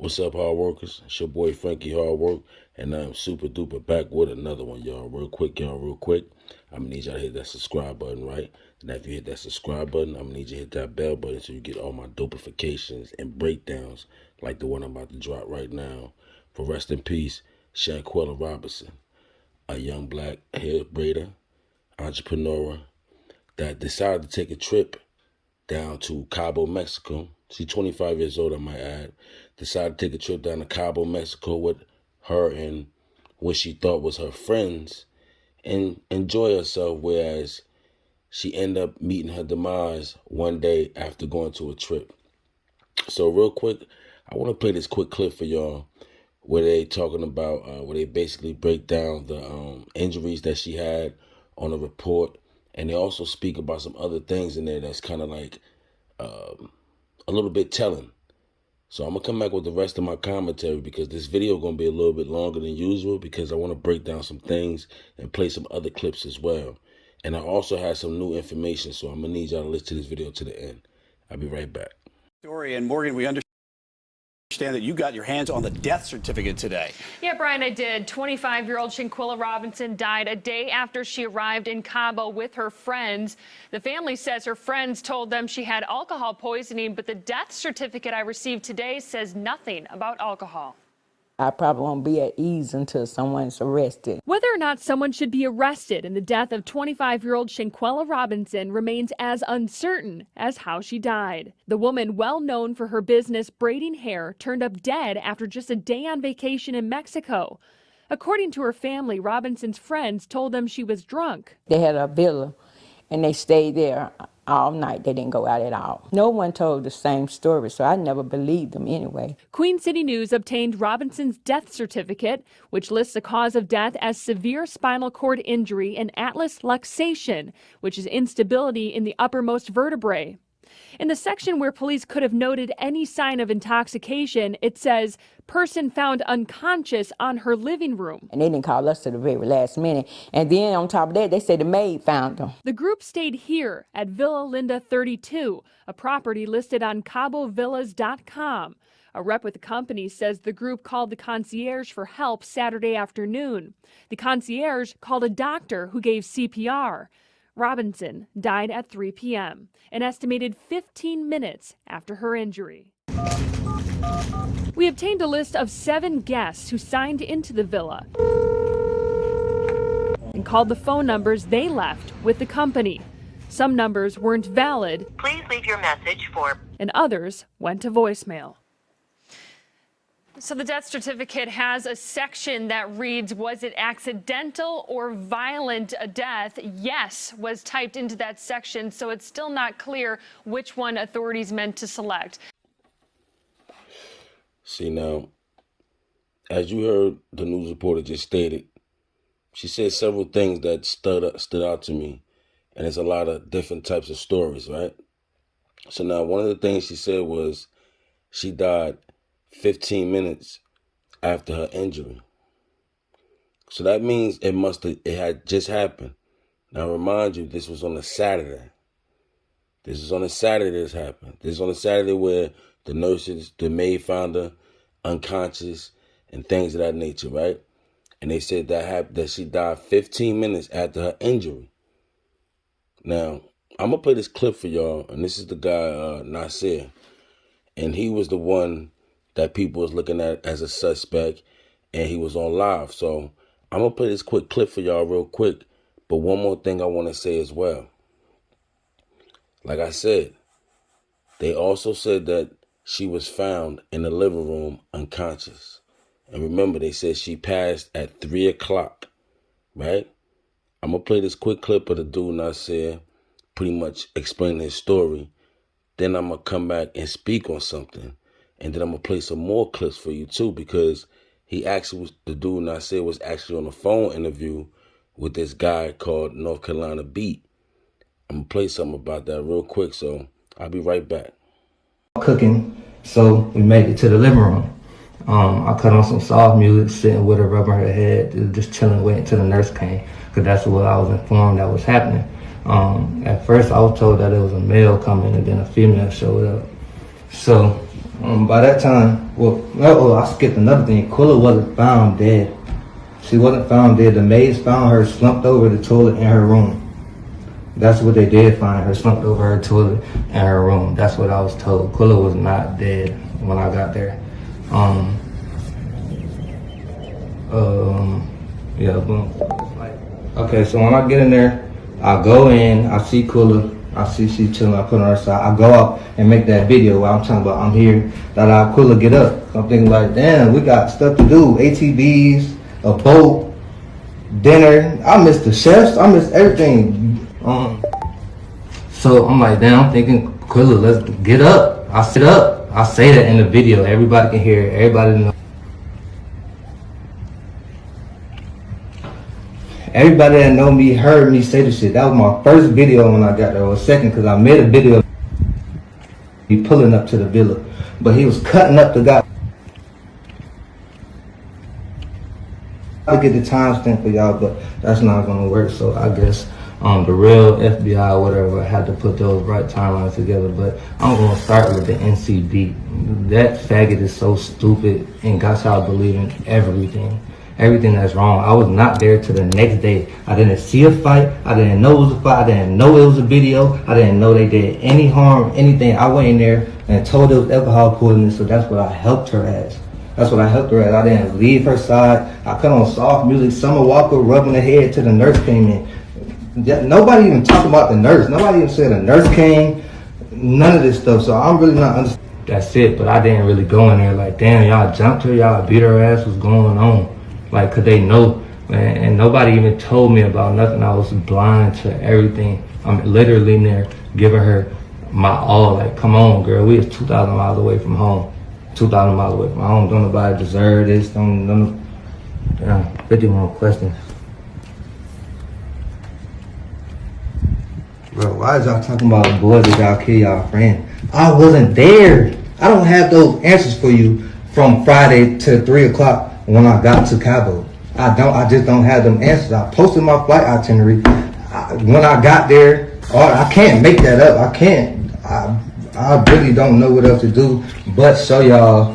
What's up, hard workers? It's your boy Frankie Hard Work, and I'm super duper back with another one, y'all. Real quick. I'm gonna need y'all to hit that subscribe button, right? And after you hit that subscribe button, I'm gonna need you to hit that bell button so you get all my dopifications and breakdowns like the one I'm about to drop right now. For rest in peace, SHANQUELLA Robinson, a young black hair braider, entrepreneur that decided to take a trip down to Cabo, Mexico. She's 25 years old, I might add. Decided to take a trip down to Cabo, Mexico with her and what she thought was her friends and enjoy herself, whereas she ended up meeting her demise one day after going to a trip. So real quick, I want to play this quick clip for y'all where they talking about, where they basically break down the injuries that she had on the report. And they also speak about some other things in there that's kind of like a little bit telling. So I'm going to come back with the rest of my commentary because this video is going to be a little bit longer than usual because I want to break down some things and play some other clips as well. And I also have some new information, so I'm going to need y'all to listen to this video to the end. I'll be right back. Story, and Morgan, we understand that you got your hands on the death certificate today. Yeah, Brian, I did. 25-year-old Shanquella Robinson died a day after she arrived in Cabo with her friends. The family says her friends told them she had alcohol poisoning, but the death certificate I received today says nothing about alcohol. I probably won't be at ease until someone's arrested. Whether or not someone should be arrested in the death of 25-year-old Shanquella Robinson remains as uncertain as how she died. The woman, well known for her business braiding hair, turned up dead after just a day on vacation in Mexico. According to her family, Robinson's friends told them she was drunk. They had a villa and they stayed there all night. They didn't go out at all. No one told the same story, so I never believed them anyway. Queen City News obtained Robinson's death certificate, which lists a cause of death as severe spinal cord injury and atlas luxation, which is instability in the uppermost vertebrae. In the section where police could have noted any sign of intoxication, it says, person found unconscious on her living room. And they didn't call us to the very last minute. And then on top of that, they said the maid found them. The group stayed here at Villa Linda 32, a property listed on CaboVillas.com. A rep with the company says the group called the concierge for help Saturday afternoon. The concierge called a doctor who gave CPR. Robinson died at 3 p.m., an estimated 15 minutes after her injury. We obtained a list of 7 guests who signed into the villa and called the phone numbers they left with the company. Some numbers weren't valid. Please leave your message for... And others went to voicemail. So the death certificate has a section that reads, was it accidental or violent death? Yes was typed into that section, so it's still not clear which one authorities meant to select. See, now, as you heard the news reporter just stated, she said several things that stood out to me, and there's a lot of different types of stories, right? So now one of the things she said was she died 15 minutes after her injury. So that means it had just happened. Now remind you, this was on a Saturday. This is on a Saturday this happened. This is on a Saturday where the nurses, the maid found her unconscious and things of that nature, right? And they said that she died 15 minutes after her injury. Now, I'm going to play this clip for y'all, and this is the guy, Nasir. And he was the one that people was looking at as a suspect, and he was on live. So I'm going to play this quick clip for y'all real quick. But one more thing I want to say as well. Like I said, they also said that she was found in the living room unconscious. And remember, they said she passed at 3 o'clock, right? I'm going to play this quick clip of the dude Nasir pretty much explaining his story. Then I'm going to come back and speak on something. And then I'm going to play some more clips for you too, because the dude Nasir was actually on a phone interview with this guy called North Carolina Beat. I'm going to play something about that real quick, so I'll be right back. Cooking, so we made it to the living room. I cut on some soft music, sitting with her, rubbing her head, just chilling, waiting till the nurse came, because that's what I was informed that was happening. At first, I was told that it was a male coming, and then a female showed up. So By that time, I skipped another thing. Quilla wasn't found dead. She wasn't found dead. The maids found her slumped over the toilet in her room. That's what they did find her, slumped over her toilet in her room. That's what I was told. Quilla was not dead when I got there. Yeah, boom. Okay, so when I get in there, I go in, I see Quilla, I see she chilling, I put her on her side. I go out and make that video where I'm talking about I'm here, Quilla get up. I'm thinking like, damn, we got stuff to do. ATVs, a boat, dinner. I missed the chefs, I missed everything. So I'm like, damn, I'm thinking, Quilla, let's get up. I sit up. I say that in the video. Everybody can hear it. Everybody knows. Everybody that know me heard me say this shit. That was my first video when I got there, or second, because I made a video of he pulling up to the villa. But he was cutting up the guy. I'll get the timestamp for y'all, but that's not gonna work. So I guess the real FBI or whatever had to put those right timelines together. But I'm gonna start with the NCB. That faggot is so stupid and got y'all believing everything that's wrong. I was not there till the next day. I didn't see a fight. I didn't know it was a fight. I didn't know it was a video. I didn't know they did any harm, anything. I went in there and told there was alcohol poisoning, so that's what I helped her as. I didn't leave her side. I cut on soft music. Summer Walker rubbing her head till the nurse came in. Nobody even talked about the nurse. Nobody even said a nurse came. None of this stuff. So I'm really not understanding. That's it. But I didn't really go in there like, damn, y'all jumped her. Y'all beat her ass. What's going on? Like, could they know? Man, and nobody even told me about nothing. I was blind to everything. I'm literally in there giving her my all. Like, come on, girl. We is 2,000 miles away from home. 2,000 miles away from home. Don't nobody deserve this. Damn, 51 questions. Bro, why is y'all talking about boys that y'all kill y'all friend? I wasn't there. I don't have those answers for you from Friday to 3 o'clock when I got to Cabo. I just don't have them answers. I posted my flight itinerary. When I got there, I can't make that up. I can't. I really don't know what else to do but show y'all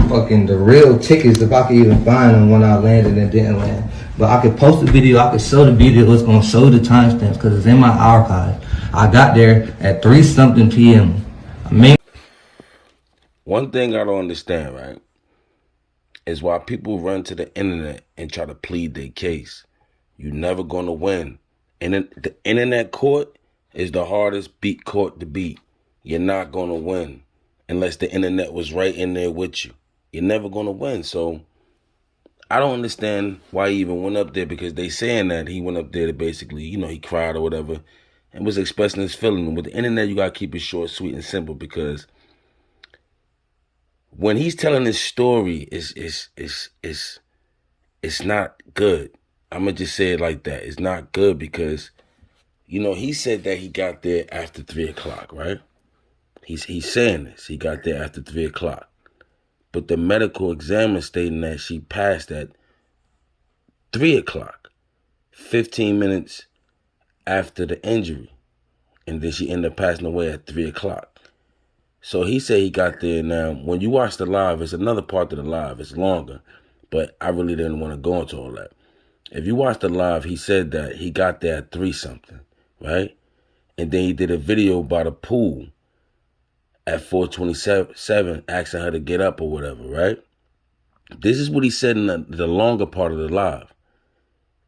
fucking the real tickets if I could even find them when I landed and didn't land. But I could post the video, I could show the video, it's gonna show the timestamps because it's in my archive. I got there at 3-something p.m. One thing I don't understand, right, is why people run to the internet and try to plead their case. You're never gonna win. And the internet court is the hardest court to beat. You're not gonna win unless the internet was right in there with you. You're never gonna win. So I don't understand why he even went up there, because they saying that he went up there to basically, he cried or whatever and was expressing his feeling. With the internet, you gotta keep it short, sweet, and simple, because when he's telling his story, it's not good. I'm gonna just say it like that. It's not good because, he said that he got there after 3 o'clock, right? He's saying this. He got there after 3 o'clock. But the medical examiner stating that she passed at 3 o'clock, 15 minutes after the injury. And then she ended up passing away at 3 o'clock. So he said he got there. Now, when you watch the live, it's another part of the live. It's longer. But I really didn't want to go into all that. If you watch the live, he said that he got there at 3-something, right? And then he did a video by the pool at 4:27, asking her to get up or whatever, right? This is what he said in the longer part of the live.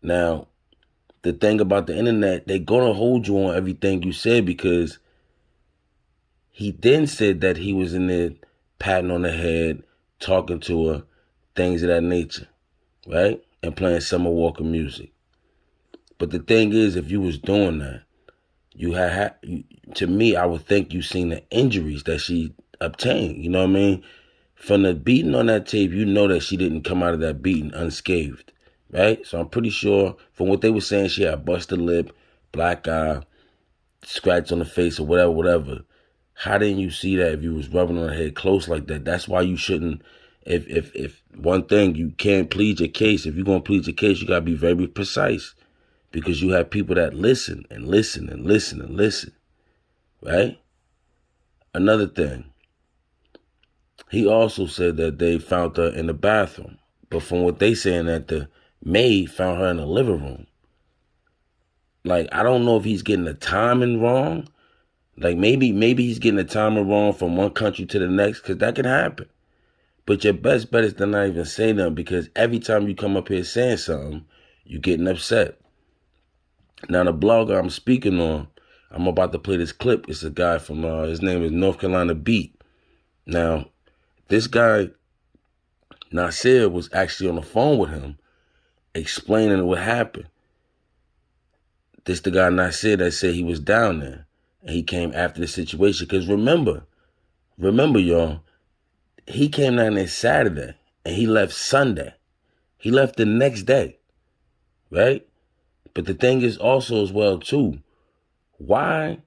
Now, the thing about the internet, they're going to hold you on everything you said, because he then said that he was in there patting on her head, talking to her, things of that nature, right? And playing Summer Walker music. But the thing is, if you was doing that, to me, I would think you seen the injuries that she obtained. You know what I mean? From the beating on that tape, you know that she didn't come out of that beating unscathed, right? So I'm pretty sure from what they were saying, she had busted lip, black eye, scratch on the face or whatever. How didn't you see that if you was rubbing on her head close like that? That's why you shouldn't, if one thing, you can't plead your case. If you're going to plead your case, you got to be very precise, because you have people that listen and listen and listen and listen, right? Another thing, he also said that they found her in the bathroom. But from what they saying, that the maid found her in the living room. Like, I don't know if he's getting the timing wrong. Like, maybe he's getting the timing wrong from one country to the next, because that can happen. But your best bet is to not even say nothing, because every time you come up here saying something, you're getting upset. Now, the blogger I'm speaking on, I'm about to play this clip. It's a guy from, his name is North Carolina Beat. Now, this guy, Nasir, was actually on the phone with him, explaining what happened. This the guy Nasir that said he was down there, and he came after the situation. Because remember, y'all, he came down there Saturday, and he left Sunday. He left the next day, right? But the thing is also as well, too, why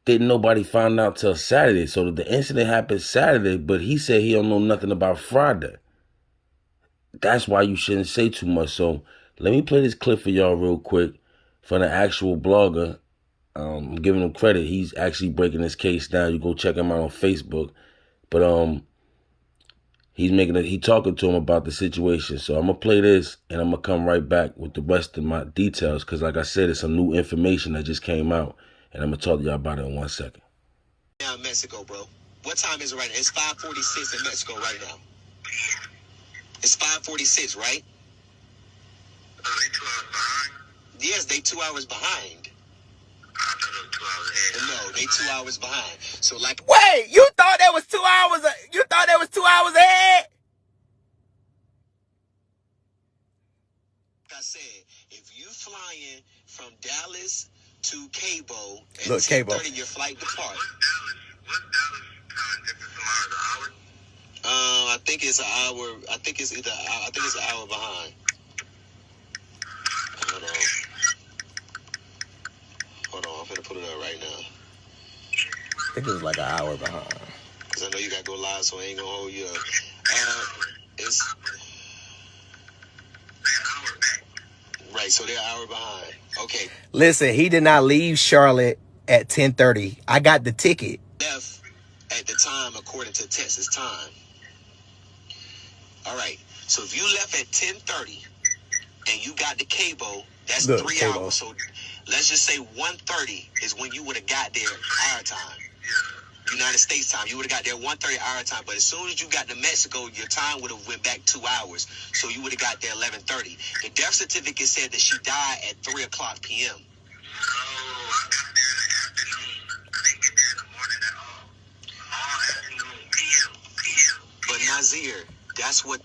didn't nobody find out till Saturday? So the incident happened Saturday, but he said he don't know nothing about Friday. That's why you shouldn't say too much. So let me play this clip for y'all real quick from the actual blogger. I'm giving him credit. He's actually breaking this case down. You go check him out on Facebook. But he talking to him about the situation. So I'm gonna play this, and I'm gonna come right back with the rest of my details, because like I said, it's some new information that just came out, and I'm gonna talk to y'all about it in 1 second. Now in Mexico, bro. What time is it right now? It's 5:46 in Mexico right now. It's 5:46, right? Oh, they 2 hours behind? Yes, they 2 hours behind. I thought it was 2 hours ahead. No, they 2 hours behind. So like, wait, you thought that was 2 hours? You thought that was 2 hours ahead? Like I said, if you flying from Dallas to Cabo at Look, Cabo. 10:30, your flight depart. What's Dallas time difference tomorrow? An hour? I think it's an hour. I think it's an hour behind. Hold on. I'm finna put it up right now. I think it was like an hour behind. Cause I know you gotta go live, so I ain't gonna hold you up. It's right. So they're an hour behind. Okay. Listen, he did not leave Charlotte at 10:30. I got the ticket. Left at the time according to Texas time. All right. So if you left at 10:30 and you got the Cabo, that's 3 hours. So let's just say 1:30 is when you would have got there our time. United States time. You would have got there 1:30 our time. But as soon as you got to Mexico, your time would have went back 2 hours. So you would have got there 11:30. The death certificate said that she died at 3:00 p.m. No, I got there in the afternoon. I didn't get there in the morning at all. All afternoon, p.m.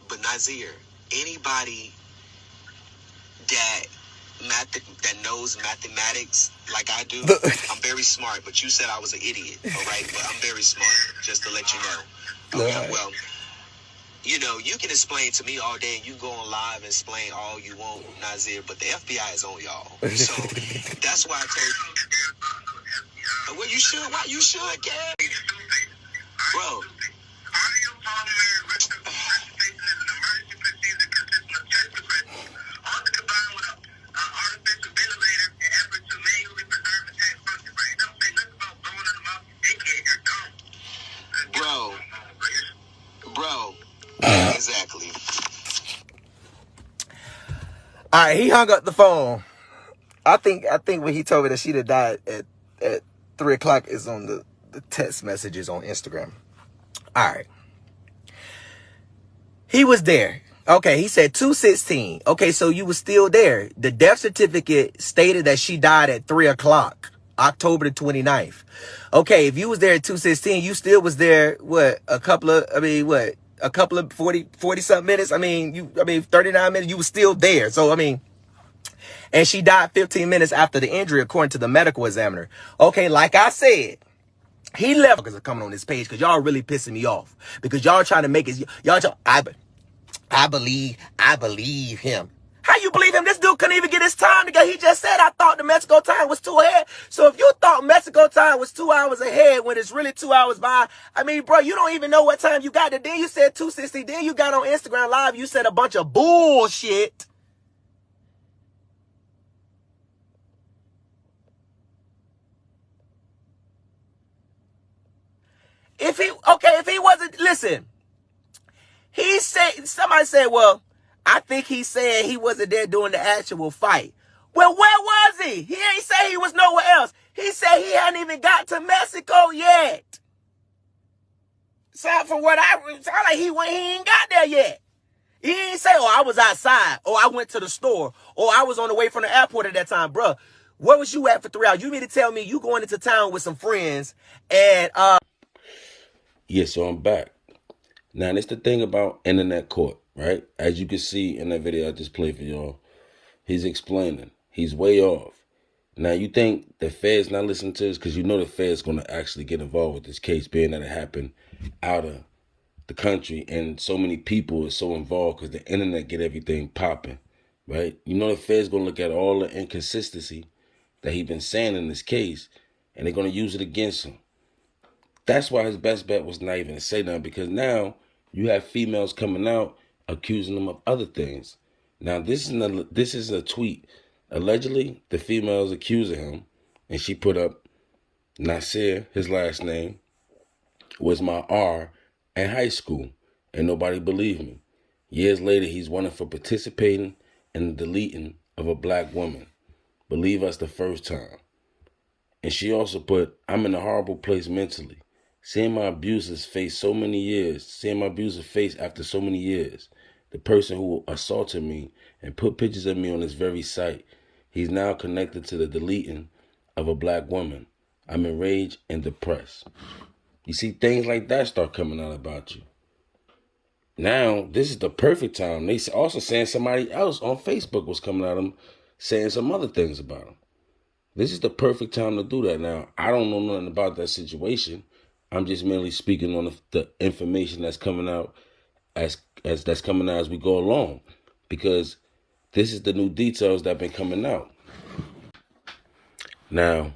But Nazir, anybody that knows mathematics like I do, I'm very smart, but you said I was an idiot, all right? But I'm very smart, just to let you know. Okay, right. Well, you know, you can explain to me all day, and you go on live and explain all you want, Nazir, but the FBI is on y'all. So that's why I told you. Well, you should. Why you should, Gab? Bro. Bro. Exactly. All right, he hung up the phone. I think when he told me that she'd have died at 3:00 is on the text messages on Instagram. All right. He was there. Okay, he said 2:16. Okay, so you were still there. The death certificate stated that she died at 3:00, October the 29th. Okay, if you was there at 2:16, you still was there, a couple of 40 something minutes? 39 minutes, you was still there. So, and she died 15 minutes after the injury, according to the medical examiner. Okay, like I said, he left because of coming on this page, because y'all really pissing me off. Because y'all trying to make it, I believe him. How you believe him? This dude couldn't even get his time together. He just said, I thought the Mexico time was 2 ahead. So if you thought Mexico time was 2 hours ahead when it's really 2 hours behind, bro, you don't even know what time you got there. Then you said 2:60. Then you got on Instagram Live. You said a bunch of bullshit. If he wasn't, listen, he said, somebody said, well, I think he said he wasn't there during the actual fight. Well, where was he? He ain't say he was nowhere else. He said he hadn't even got to Mexico yet. Sound like he ain't got there yet. He ain't say, oh, I was outside, or I went to the store, or I was on the way from the airport at that time. Bruh, where was you at for 3 hours? You mean to tell me you going into town with some friends and Yeah, so I'm back. Now, that's the thing about internet court, right? As you can see in that video I just played for y'all, he's explaining. He's way off. Now, you think the Fed's not listening to this? Because you know the Fed's going to actually get involved with this case, being that it happened out of the country and so many people are so involved because the internet get everything popping, right? You know the Fed's going to look at all the inconsistency that he's been saying in this case, and they're going to use it against him. That's why his best bet was not even to say nothing, because now you have females coming out accusing him of other things. Now, this is a tweet. Allegedly, the female is accusing him, and she put up Nasir, his last name, was my R in high school, and nobody believed me. Years later, he's wanted for participating in the deleting of a black woman. Believe us the first time. And she also put, I'm in a horrible place mentally. Seeing my abuser's face after so many years, the person who assaulted me and put pictures of me on this very site, he's now connected to the deleting of a black woman. I'm enraged and depressed. You see, things like that start coming out about you. Now, this is the perfect time. They also saying somebody else on Facebook was coming at him, saying some other things about him. This is the perfect time to do that. Now, I don't know nothing about that situation. I'm just merely speaking on the information that's coming out as that's coming out as we go along, because this is the new details that have been coming out. Now,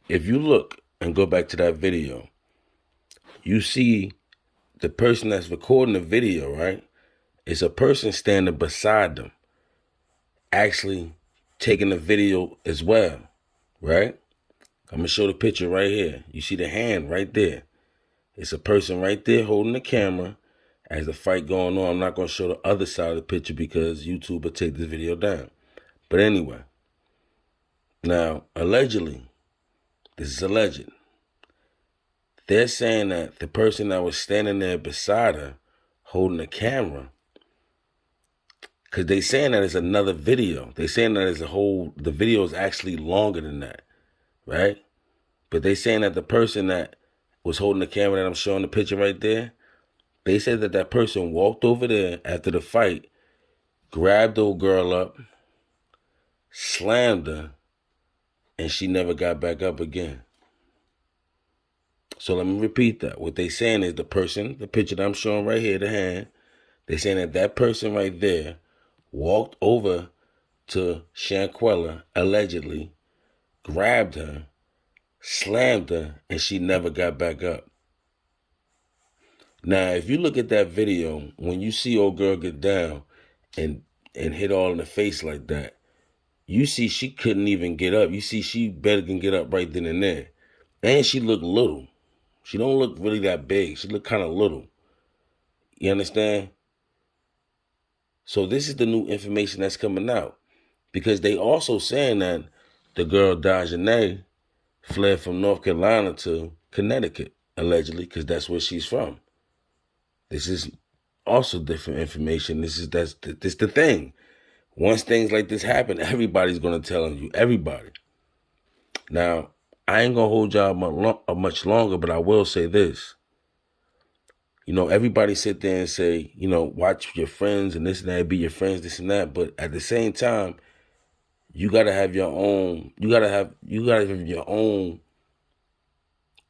if you look and go back to that video, you see the person that's recording the video, right? It's a person standing beside them, actually taking the video as well, right? I'm going to show the picture right here. You see the hand right there. It's a person right there holding the camera as the fight going on. I'm not going to show the other side of the picture because YouTube will take this video down. But anyway, now, allegedly, this is alleged. They're saying that the person that was standing there beside her holding the camera, because they saying that it's another video. They saying that the video is actually longer than that, right? But they saying that the person that was holding the camera that I'm showing the picture right there, they said that that person walked over there after the fight, grabbed the old girl up, slammed her, and she never got back up again. So let me repeat that. What they saying is the picture that I'm showing right here, the hand, they saying that that person right there walked over to SHANQUELLA, allegedly, grabbed her, slammed her, and she never got back up. Now, if you look at that video, when you see old girl get down and hit all in the face like that, you see she couldn't even get up. You see she better can get up right then and there. And she looked little. She don't look really that big. She look kind of little. You understand? So this is the new information that's coming out. Because they also saying that the girl Dajanay fled from North Carolina to Connecticut, allegedly, because that's where she's from. This is also different information. This the thing. Once things like this happen, everybody's going to tell you. Everybody. Now, I ain't going to hold y'all much longer, but I will say this. You know, everybody sit there and say, you know, watch your friends and this and that, be your friends, this and that. But at the same time, you got to have your own, you got to have your own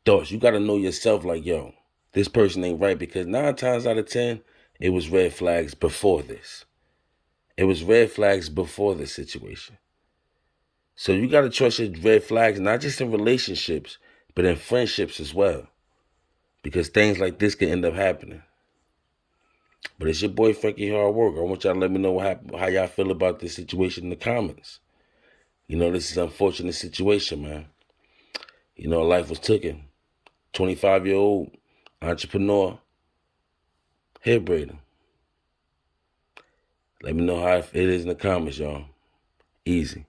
thoughts. You got to know yourself like, yo, this person ain't right, because 9 times out of 10, it was red flags before this. It was red flags before this situation. So you got to trust your red flags, not just in relationships, but in friendships as well. Because things like this can end up happening. But it's your boy, Frankiehardworkshow. I want y'all to let me know how y'all feel about this situation in the comments. You know, this is an unfortunate situation, man. You know, life was taken. 25-year-old entrepreneur, hair braider. Let me know how it is in the comments, y'all. Easy.